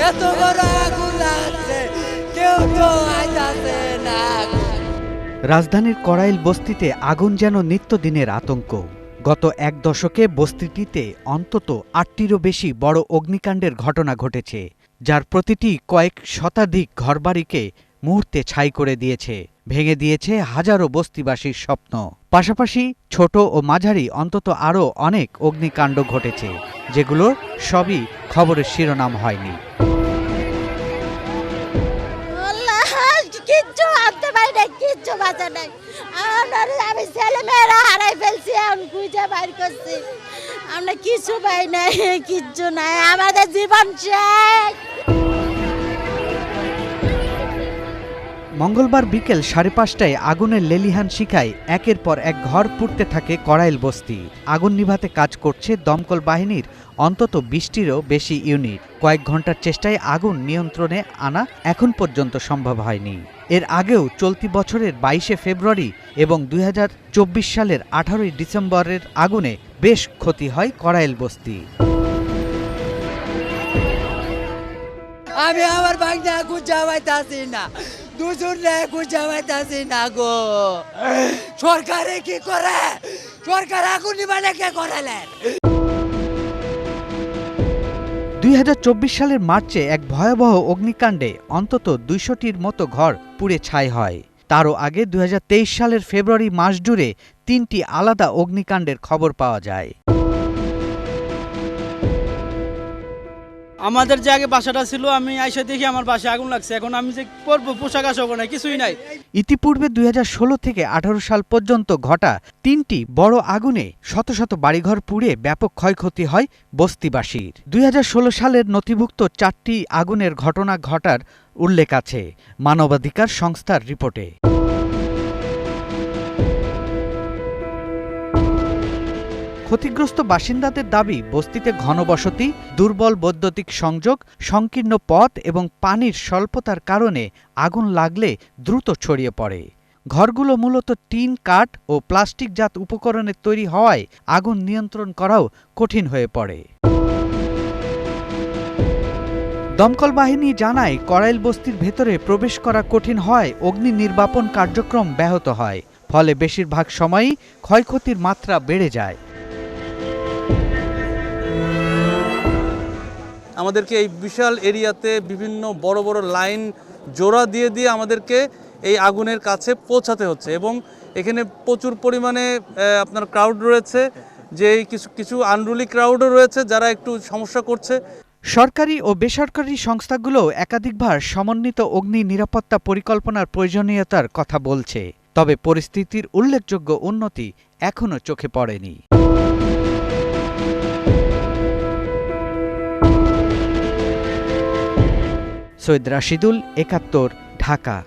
এত বড় আগুন লাগছে, কেউ তো আইতাছে না। রাজধানীর কড়াইল বস্তিতে আগুন যেন নিত্যদিনের আতঙ্ক। গত এক দশকে বস্তিটিতে অন্তত ৮টিরও বেশি বড় অগ্নিকাণ্ডের ঘটনা ঘটেছে, যার প্রতিটি কয়েক শতাধিক ঘরবাড়িকে মুহূর্তে ছাই করে দিয়েছে, ভেঙে দিয়েছে হাজারো বস্তিবাসীর স্বপ্ন। পাশাপাশি ছোট ও মাঝারি অন্তত আরও অনেক অগ্নিকাণ্ড ঘটেছে, যেগুলো সবই খবরের শিরোনাম হয়নি। কিচ্ছু আনতে পারি না, কিচ্ছু বাঁচা নাই। আমি ছেলে মেয়েরা হারাই ফেলছি, আমি খুঁজে বাইর করছি। আমরা কিছু পাই নাই, কিচ্ছু নাই, আমাদের জীবন শেষ। মঙ্গলবার বিকেল 5:30টায় আগুনের লেলিহান শিখায় একের পর এক ঘর পুড়তে থাকে কড়াইল বস্তি। আগুন নিভাতে কাজ করছে দমকল বাহিনীর অন্তত 20টিরও বেশি ইউনিট। কয়েক ঘন্টার চেষ্টায় আগুন নিয়ন্ত্রণে আনা এখন পর্যন্ত সম্ভব হয়নি। এর আগেও চলতি বছরের 22শে ফেব্রুয়ারি এবং 2024 সালের 18ই ডিসেম্বরের আগুনে বেশ ক্ষতি হয় কড়াইল বস্তি। আমি আমার ভাগনা খুঁজে পাইতাছি না, দুজন খুঁজে পাইতাছি না গো। সরকারে কি করে? সরকার আগুন নিবানে কে করালেন? 2024 সালের মার্চে এক ভয়াবহ অগ্নিকাণ্ডে অন্তত 200টির মতো ঘর পুড়ে ছাই হয়। তারও আগে 2023 সালের ফেব্রুয়ারি মাস জুড়ে 3টি আলাদা অগ্নিকাণ্ডের খবর পাওয়া যায়। আমাদের যে আগে বাসাটা ছিল, আমি আইসা দেখি আমার বাসায় আগুন লাগছে। এখন আমি যে পরবো, পোশাক আশাক নাই, কিছুই নাই। ইতিপূর্বে 2016 থেকে 18 সাল পর্যন্ত ঘটা 3টি বড় আগুনে শত শত বাড়িঘর পুড়ে ব্যাপক ক্ষয়ক্ষতি হয় বস্তিবাসীর। 2016 সালের নথিভুক্ত 4টি আগুনের ঘটনা ঘটার উল্লেখ আছে মানবাধিকার সংস্থার রিপোর্টে। ক্ষতিগ্রস্ত বাসিন্দাদের দাবি, বস্তিতে ঘনবসতি, দুর্বল বৈদ্যুতিক সংযোগ, সংকীর্ণ পথ এবং পানির স্বল্পতার কারণে আগুন লাগলে দ্রুত ছড়িয়ে পড়ে। ঘরগুলো মূলত টিন, কাঠ ও প্লাস্টিকজাত উপকরণের তৈরি হওয়ায় আগুন নিয়ন্ত্রণ করাও কঠিন হয়ে পড়ে। দমকল বাহিনী জানায়, কড়াইল বস্তির ভেতরে প্রবেশ করা কঠিন হওয়ায় অগ্নি নির্বাপন কার্যক্রম ব্যাহত হয়, ফলে বেশিরভাগ সময়ই ক্ষয়ক্ষতির মাত্রা বেড়ে যায়। আমাদেরকে এই বিশাল এরিয়াতে বিভিন্ন বড় বড় লাইন জোড়া দিয়ে দিয়ে আমাদেরকে এই আগুনের কাছে পৌঁছাতে হচ্ছে, এবং এখানে প্রচুর পরিমাণে আপনার ক্রাউড রয়েছে, যে কিছু আনরুলি ক্রাউডও রয়েছে যারা একটু সমস্যা করছে। সরকারি ও বেসরকারি সংস্থাগুলোও একাধিকবার সমন্বিত অগ্নি নিরাপত্তা পরিকল্পনার প্রয়োজনীয়তার কথা বলছে, তবে পরিস্থিতির উল্লেখযোগ্য উন্নতি এখনো চোখে পড়েনি। সৈয়দ রাশিদুল, 71, ঢাকা।